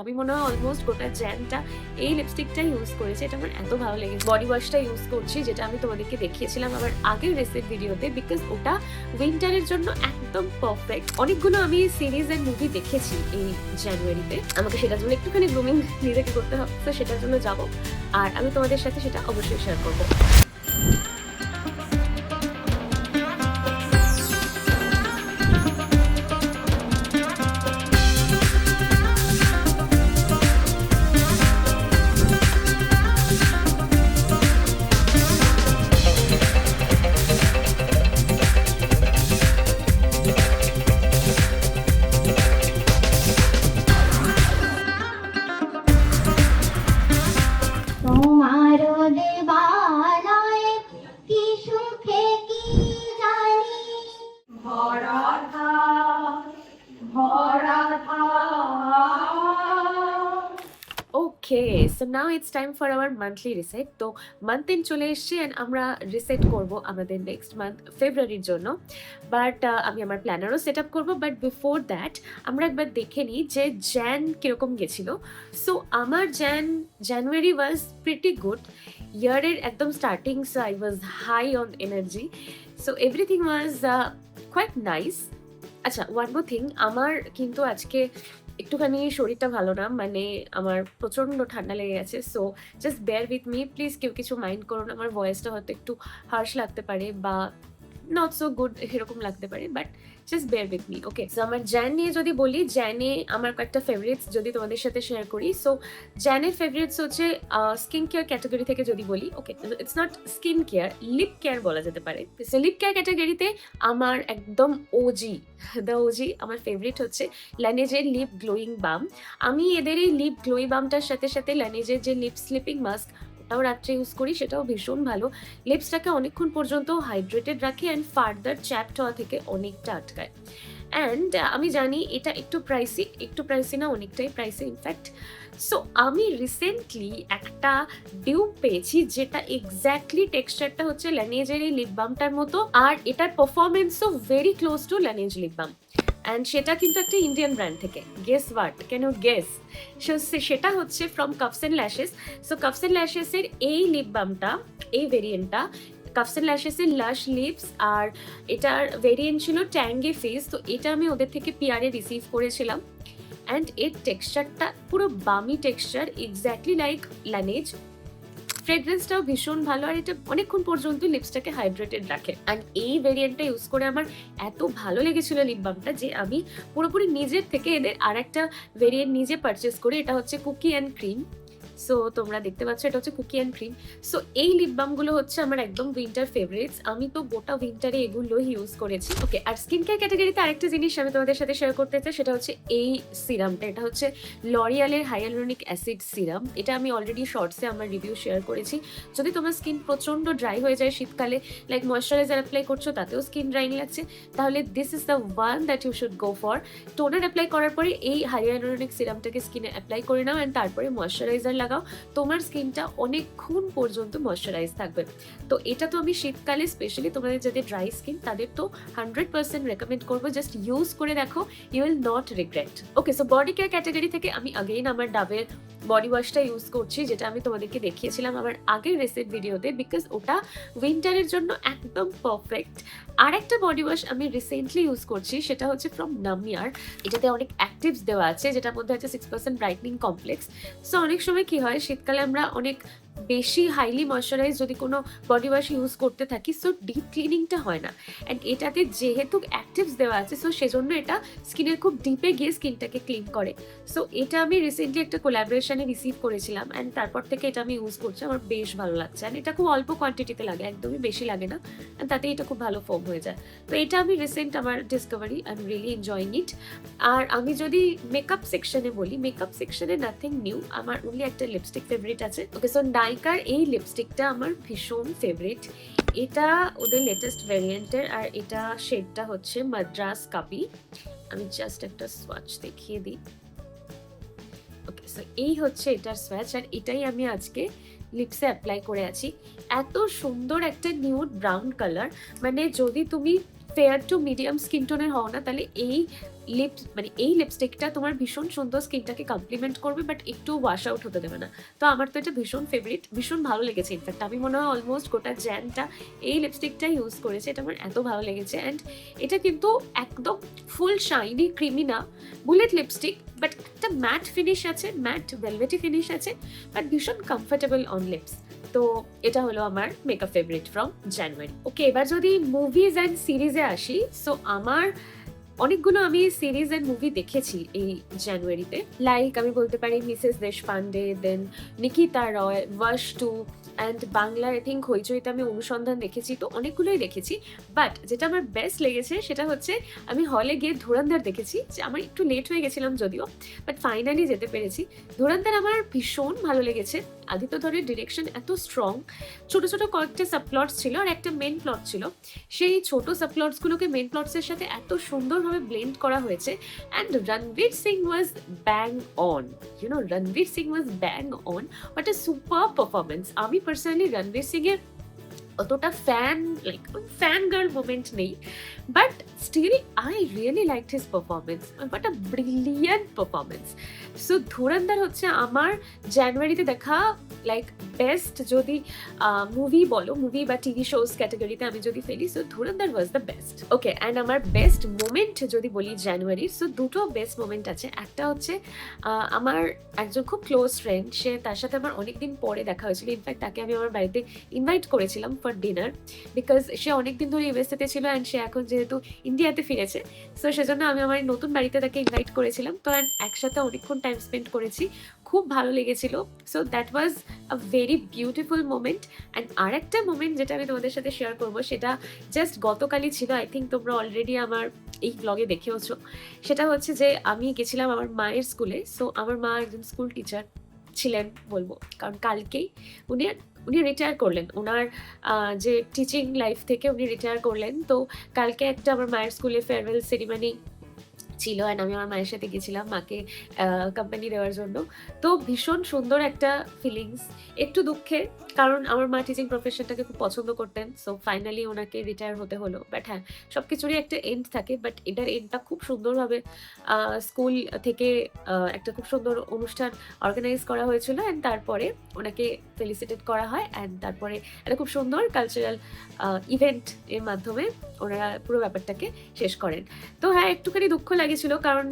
আমি মনে হয় অলমোস্ট গোটা জ্যানটা এই লিপস্টিকটা ইউজ করেছি। এটা আমার এত ভালো লেগেছে। বডি ওয়াশটা ইউজ করছি, যেটা আমি তোমাদেরকে দেখিয়েছিলাম আমার আগের রেসিপি ভিডিওতে, বিকজ ওটা উইন্টারের জন্য একদম পারফেক্ট। অনেকগুলো আমি সিরিজ এন্ড মুভি দেখেছি এই জানুয়ারিতে। আমাকে সেটার জন্য একটুখানি গ্রুমিং নিজেকে করতে হবে, তো সেটার জন্য যাবো, আর আমি তোমাদের সাথে সেটা অবশ্যই শেয়ার করবো। Okay, so now it's time for our monthly reset. তো মান্থ এন্ড চলে এসেছে এন্ড আমরা রিসেট করব আমাদের নেক্সট মান্থ ফেব্রুয়ারির জন্য। বাট আমি আমার প্ল্যানারও সেট আপ করবো। বাট বিফোর দ্যাট আমরা একবার দেখে নিই যে জ্যান কিরকম গেছিল। সো আমার জানুয়ারি ওয়াজ প্রিটি গুড। ইয়ারের একদম starting, so I was high on energy, so everything was quite nice. আচ্ছা, ওয়ান মোর থিং, আমার কিন্তু আজকে একটুখানি শরীরটা ভালো না, মানে আমার প্রচণ্ড ঠান্ডা লেগে গেছে। So just bear with me please, কেউ কিছু মাইন্ড করো না। আমার ভয়েসটা হয়তো একটু হার্শ লাগতে পারে বা নট সো গুড এরকম লাগতে পারে, but just bear with me. Okay, so আমার জ্যান নিয়ে যদি বলি, জ্যানে আমার কয়েকটা ফেভারিটস যদি তোমাদের সাথে শেয়ার করি। সো জ্যানের ফেভারিটস হচ্ছে স্কিন কেয়ার ক্যাটাগরি থেকে যদি বলি, okay it's not skin care, lip care বলা যেতে পারে। সো লিপ কেয়ার ক্যাটাগরিতে আমার একদম ওজি আমার ফেভারিট হচ্ছে ল্যানেজের লিপ গ্লোয়িং বাম। আমি এদের এই লিপ গ্লোয়িং বামটার সাথে সাথে ল্যানেজের যে লিপ স্লিপিং মাস্ক, ওটাও রাত্রে ইউজ করি, সেটাও ভীষণ ভালো। লিপসটাকে অনেকক্ষণ পর্যন্ত হাইড্রেটেড রাখে অ্যান্ড ফার্দার চ্যাপড হওয়া থেকে অনেকটা আটকায়। অ্যান্ড আমি জানি এটা একটু প্রাইসি না, অনেকটাই প্রাইসি ইনফ্যাক্ট। সো আমি রিসেন্টলি একটা ডিউপ পেয়েছি যেটা এক্স্যাক্টলি টেক্সচারটা হচ্ছে ল্যানেজের এই লিপ বামটার মতো, আর এটার পারফরমেন্সও very close to Laneige lip balm. And সেটা কিন্তু একটা ইন্ডিয়ান ব্র্যান্ড থেকে। Guess what, can you guess? সেটা হচ্ছে ফ্রম কাপস অ্যান্ড ল্যাশেস। সো কাপস অ্যান্ড ল্যাশেসের এই লিপ বামটা, এই ভেরিয়েন্টটা কাপস অ্যান্ড ল্যাশেসের লাশ লিপস, আর এটার ভেরিয়েন্ট ছিল ট্যাঙ্গি ফেস। তো এটা আমি ওদের থেকে পিআরে রিসিভ করেছিলাম। অ্যান্ড এর টেক্সচারটা পুরো বামি টেক্সচার, এক্স্যাক্টলি লাইক ল্যানেজ। ফ্রেগ্রেন্সটাও ভীষণ ভালো, আর এটা অনেকক্ষণ পর্যন্ত লিপসটাকে হাইড্রেটেড রাখে। অ্যান্ড এই ভেরিয়েন্টটা ইউজ করে আমার এত ভালো লেগেছিল লিপ বামটা যে আমি পুরোপুরি নিজের থেকে এদের আর একটা ভেরিয়েন্ট নিজে পারচেস করি। এটা হচ্ছে কুকি অ্যান্ড ক্রিম। সো তোমরা দেখতে পাচ্ছ, এটা হচ্ছে কুকি অ্যান্ড ক্রিম। সো এই লিপ বামগুলো হচ্ছে আমার একদম উইন্টার ফেভারিটস। আমি তো গোটা উইন্টারে এগুলো ইউজ করেছি। ওকে, আর স্কিন কেয়ার ক্যাটাগরিতে আরেকটা জিনিস আমি তোমাদের সাথে শেয়ার করতে চাই, সেটা হচ্ছে এই সিরামটা। এটা হচ্ছে লরিয়ালের হাইয়ালুরনিক অ্যাসিড সিরাম। এটা আমি অলরেডি শর্টসে আমার রিভিউ শেয়ার করেছি। যদি তোমার স্কিন প্রচণ্ড ড্রাই হয়ে যায় শীতকালে, লাইক ময়শ্চারাইজার অ্যাপ্লাই করছো তাতেও স্কিন ড্রাইনি লাগছে, তাহলে this is the one that you should go for. Toner apply করার পরে এই হাইয়ালুরনিক সিরামটাকে স্কিনে অ্যাপ্লাই করে নাও, অ্যান্ড তারপরে ময়শ্চারাইজার লাগাও। তোমার স্কিনটা অনেকক্ষণ পর্যন্ত ময়শ্চারাইজ থাকবে। তো এটা তো আমি শীতকালে স্পেশালি তোমাদের যাদের ড্রাই স্কিন তাদের তো 100% রেকমেন্ড করবো। জাস্ট ইউজ করে দেখো, you will not regret. Okay, so body care category থেকে আমি আগেইন আমার ডাবের বডি ওয়াশটা ইউজ করছি, যেটা আমি তোমাদেরকে দেখিয়েছিলাম আমার আগের রেসিপি ভিডিওতে, বিকজ ওটা উইন্টারের জন্য একদম পারফেক্ট। আর একটা বডি ওয়াশ আমি রিসেন্টলি ইউজ করছি, সেটা হচ্ছে ফ্রম নামিয়ার। এটাতে অনেক অ্যাক্টিভস দেওয়া আছে, যেটার মধ্যে আছে 6% ব্রাইটনিং কমপ্লেক্স। সো অনেক সময় কি হয়, শীতকালে আমরা অনেক বেশি হাইলি ময়শ্চারাইজ যদি কোনো বডি ওয়াশ ইউজ করতে থাকি, সো ডিপ ক্লিনিংটা হয় না। অ্যান্ড এটাতে যেহেতু অ্যাক্টিভস দেওয়া আছে, সো সেজন্য এটা স্কিনের খুব ডিপে গিয়ে স্কিনটাকে ক্লিন করে। সো এটা আমি রিসেন্টলি একটা কোলাবোরেশনে রিসিভ করেছিলাম, অ্যান্ড তারপর থেকে এটা আমি ইউজ করছি। আমার বেশ ভালো লাগছে, অ্যান্ড এটা খুব অল্প কোয়ান্টিটিতে লাগে, একদমই বেশি লাগে না, অ্যান্ড তাতে এটা খুব ভালো ফোম হয়ে যায়। তো এটা আমি রিসেন্ট আমার discovery, I am really enjoying it. আর আমি যদি মেকআপ সেকশনে বলি, মেকআপ সেকশনে নাথিং নিউ, আমার অনলি একটা লিপস্টিক ফেভারিট আছে। ওকে, সো নাইকার এই লিপস্টিকটা আমার ভীষণ ফেভারিট। এটা ওদের লেটেস্ট ভ্যারিয়েন্টের, আর এটা শেডটা হচ্ছে মাদ্রাস কাপি। আমি জাস্ট একটা সোয়াচ দেখিয়ে দিই। ওকে, সো এই হচ্ছে এটার সোয়াচ, আর এটাই আমি আজকে লিপসে অ্যাপ্লাই করে আছি। এত সুন্দর একটা নিউড ব্রাউন কালার, মানে যদি তুমি ফেয়ার টু মিডিয়াম স্কিন টোনের হও না, তাহলে এই মানে এই লিপস্টিকটা তোমার ভীষণ সুন্দর স্কিনটাকে কমপ্লিমেন্ট করবে, বাট একটু ওয়াশ আউট হতে দেবে না। তো আমার তো এটা ভীষণ ফেভারিট, ভীষণ ভালো লেগেছে। ইনফ্যাক্ট আমি মনে হয় অলমোস্ট গোটা জ্যানটা এই লিপস্টিকটাই ইউজ করেছি। এটা আমার এত ভালো লেগেছে। অ্যান্ড এটা কিন্তু একদম ফুল শাইনি ক্রিমি না, বুলেট লিপস্টিক, বাট একটা ম্যাট ফিনিশ আছে, ম্যাট ভেলভেটি ফিনিশ আছে, বাট ভীষণ কমফোর্টেবল অন লিপস। তো এটা হলো আমার মেকআপ ফেভারিট ফ্রম জানুয়ারি। ওকে, এবার যদি মুভিজ অ্যান্ড সিরিজে আসি, সো আমার অনেকগুলো আমি সিরিজ অ্যান্ড মুভি দেখেছি এই জানুয়ারিতে। লাইক আমি বলতে পারি Mrs Deshpande, then Nikita Roy, Vash 2, and Bangla I think হইচইতে আমি অনুসন্ধান দেখেছি। তো অনেকগুলোই দেখেছি, বাট যেটা আমার বেস্ট লেগেছে সেটা হচ্ছে আমি হলে গিয়ে ধুরন্ধর দেখেছি। যে আমার একটু লেট হয়ে গেছিলাম যদিও, বাট ফাইনালি যেতে পেরেছি। ধুরন্ধর আমার ভীষণ ভালো লেগেছে। আদিত্য ধরের ডিরেকশন এত স্ট্রং, ছোট ছোট কয়েকটা সাবপ্লটস ছিল আর একটা মেন প্লট ছিল। সেই ছোট সাবপ্লটসগুলোকে মেন প্লটসের সাথে এত সুন্দরভাবে ব্লেন্ড করা হয়েছে। And Ranveer Singh was bang on, Ranveer Singh was bang on, but a super performance. আমি পার্সোনালি রণবীর সিং এর অতটা ফ্যান গার্ল মোমেন্ট নেই, but still I really liked his performance, but a brilliant performance. So Dhurandhar হচ্ছে আমার জানুয়ারিতে দেখা বেস্ট, যদি মুভি বলো, মুভি বা টিভি শোজ ক্যাটাগরিতে আমি যদি ফেলি, so Dhurandhar was the best. Okay, and আমার বেস্ট মোমেন্ট যদি বলি জানুয়ারির, সো দুটো বেস্ট মোমেন্ট আছে। একটা হচ্ছে আমার একজন খুব ক্লোজ ফ্রেন্ড, তার সাথে আমার অনেকদিন পরে দেখা হয়েছিল। ইনফ্যাক্ট তাকে আমি আমার বাড়িতে ইনভাইট করেছিলাম ফর ডিনার, বিকজ সে অনেকদিন ধরে ইউএসএতে ছিল অ্যান্ড সে এখন যেহেতু ইন্ডিয়াতে ফিরেছে, সো সেজন্য আমি আমার নতুন বাড়িতে তাকে ইনভাইট করেছিলাম। তো একসাথে অনেকক্ষণ টাইম স্পেন্ড করেছি, খুব ভালো লেগেছিল। So that was a very beautiful moment. And আর একটা মোমেন্ট যেটা আমি তোমাদের সাথে শেয়ার করবো, সেটা জাস্ট গতকালই ছিল। আই থিঙ্ক তোমরা অলরেডি আমার এই ব্লগে দেখেওছো। সেটা হচ্ছে যে আমি গেছিলাম আমার মায়ের স্কুলে। সো আমার মা একজন স্কুল টিচার ছিলেন বলবো, কারণ কালকেই উনি উনি রিটায়ার করলেন। ওনার যে টিচিং লাইফ থেকে উনি রিটায়ার করলেন। তো কালকে একটা আমার মায়ের স্কুলে ফেয়ারওয়েল সেরিমনি ছিল, অ্যান্ড আমি আমার মায়ের সাথে গেছিলাম মাকে কোম্পানি দেওয়ার জন্য। তো ভীষণ সুন্দর একটা ফিলিংস, একটু দুঃখের, কারণ আমার মা টিচিং প্রফেশনটাকে খুব পছন্দ করতেন। সো ফাইনালি ওনাকে রিটায়ার হতে হলো। বাট হ্যাঁ, সব কিছুরই একটা এন্ড থাকে, বাট এটার এন্ডটা খুব সুন্দরভাবে স্কুল থেকে একটা খুব সুন্দর অনুষ্ঠান অর্গানাইজ করা হয়েছিল, অ্যান্ড তারপরে ওনাকে ফেলিসিটেট করা হয়, অ্যান্ড তারপরে একটা খুব সুন্দর কালচারাল ইভেন্ট এর মাধ্যমে ওনারা পুরো ব্যাপারটাকে শেষ করেন। তো হ্যাঁ, একটুখানি দুঃখ লাগেছিল, কারণ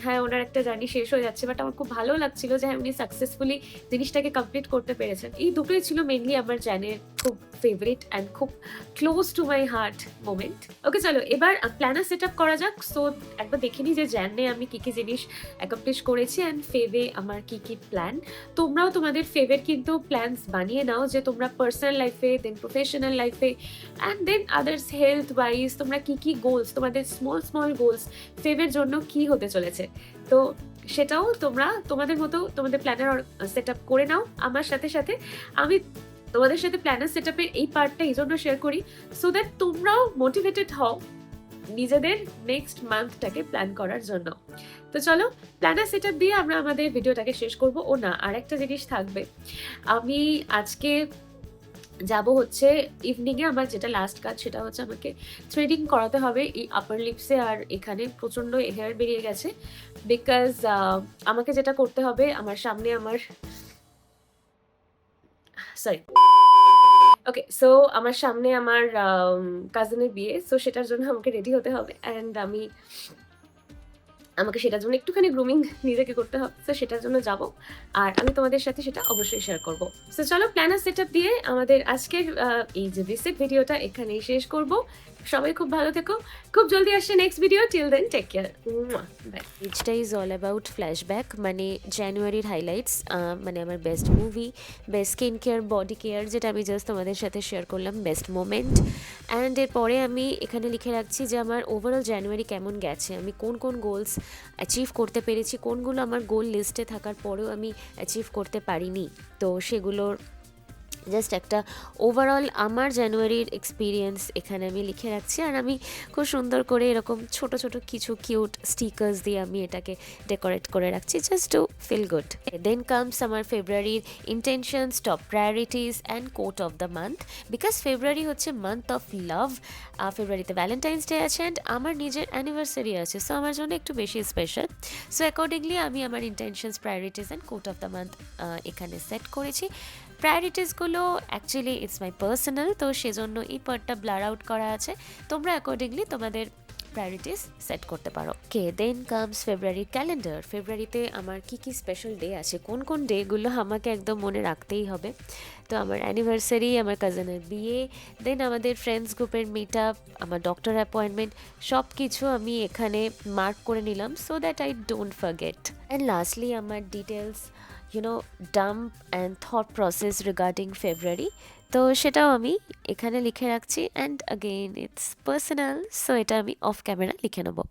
হ্যাঁ, ওনার একটা জার্নি শেষ হয়ে যাচ্ছে, বাট আমার খুব ভালো লাগছিল যে হ্যাঁ, উনি সাকসেসফুলি জিনিসটাকে কমপ্লিট করতে পেরেছেন। এই দুটোই ছিল মেনলি আমার জানের খুব ফেভারিট অ্যান্ড খুব close to my heart moment. Okay, চলো এবার প্ল্যানার সেট আপ করা যাক। সো একবার দেখে নিই যে জানে আমি কি কি জিনিস অ্যাকমপ্লিশ করেছি অ্যান্ড ফেভে আমার কি কি প্ল্যান। তোমরাও তোমাদের ফেভের কিন্তু প্ল্যানস বানিয়ে নাও, যে তোমরা পার্সোনাল লাইফে, দেন প্রফেশনাল লাইফে, and then others health wise তোমরা কি কি গোলস, তোমাদের স্মল গোলস ফেভের জন্য কি হতে চলেছে। তো সেটাও তোমরা তোমাদের মতো তোমাদের প্ল্যানার সেট আপ করে নাও আমার সাথে সাথে। আমি তোমাদের সাথে প্ল্যানার সেট আপের এই পার্টটা এই জন্য শেয়ার করি, সো দ্যাট তোমরাও মোটিভেটেড হও নিজেদের নেক্সট মান্থটাকে প্ল্যান করার জন্য। তো চলো প্ল্যানার সেট আপ দিয়ে আমরা আমাদের ভিডিওটাকে শেষ করব। ও না, আর একটা জিনিস থাকবে, আমি আজকে যাব হচ্ছে ইভিনিংয়ে। আমার যেটা লাস্ট কাজ সেটা হচ্ছে আমাকে থ্রেডিং করাতে হবে এই আপার লিপসে, আর এখানে প্রচণ্ড হেয়ার বেরিয়ে গেছে। বিকজ আমাকে যেটা করতে হবে, আমার সামনে আমার আমার সামনে আমার কাজিনের বিয়ে। সো সেটার জন্য আমাকে রেডি হতে হবে, অ্যান্ড আমাকে সেটার জন্য একটুখানি গ্রুমিং নিজেকে করতে হবে। সো সেটার জন্য যাব, আর আমি তোমাদের সাথে সেটা অবশ্যই শেয়ার করব। সো চলো প্ল্যানার সেট আপ দিয়ে আমাদের আজকের এই যে বেসিক ভিডিওটা এখানেই শেষ করব। সবাই খুব ভালো থেকো, খুব জলদি আসছে next video. Till then take care, bye. ইটটা ইজ অল অ্যাবাউট ফ্ল্যাশব্যাক, মানে জানুয়ারির হাইলাইটস, মানে আমার best movie, best skin care, body care, যেটা আমি জাস্ট তোমাদের সাথে শেয়ার করলাম, বেস্ট মোমেন্ট। অ্যান্ড এরপরে আমি এখানে লিখে রাখছি যে আমার ওভারঅল জানুয়ারি কেমন গেছে, আমি কোন কোন গোলস অ্যাচিভ করতে পেরেছি, কোনগুলো আমার গোল লিস্টে থাকার পরেও আমি অ্যাচিভ করতে পারিনি। তো সেগুলোর জাস্ট একটা ওভারঅল আমার জানুয়ারির এক্সপিরিয়েন্স এখানে আমি লিখে রাখছি, আর আমি খুব সুন্দর করে এরকম ছোট ছোট কিছু কিউট স্টিকার্স দিয়ে আমি এটাকে ডেকোরেট করে রাখছি just to feel good. Then comes আমার ফেব্রুয়ারির intentions, top priorities and quote of the month, because February হচ্ছে মান্থ অফ লাভ। ফেব্রুয়ারিতে ভ্যালেন্টাইন্স ডে আছে অ্যান্ড আমার নিজের অ্যানিভার্সারি আছে, সো আমার জন্য একটু বেশি স্পেশাল। সো অ্যাকর্ডিংলি আমি আমার intentions, priorities and quote of the month এখানে সেট করেছি। প্রায়োরিটিসগুলো অ্যাকচুয়ালি ইটস মাই পার্সোনাল, তো সেজন্য এই পার্টটা ব্লার আউট করা আছে। তোমরা অ্যাকর্ডিংলি তোমাদের প্রায়োরিটিস সেট করতে পারো। কে দেন কামস ফেব্রুয়ারি ক্যালেন্ডার। ফেব্রুয়ারিতে আমার কি কি স্পেশাল ডে আছে, কোন কোন ডেগুলো আমাকে একদম মনে রাখতেই হবে। তো আমার অ্যানিভার্সারি, আমার কাজিনের বিয়ে, দেন আমাদের ফ্রেন্ডস গ্রুপের মিট আপ, আমার ডক্টর অ্যাপয়েন্টমেন্ট, সব কিছু আমি এখানে মার্ক করে নিলাম so that I don't forget. And lastly আমার details, dump and thought process regarding February, তো সেটাও আমি এখানে লিখে রাখছি। And again it's personal, so এটা আমি অফ ক্যামেরা লিখে নেবো।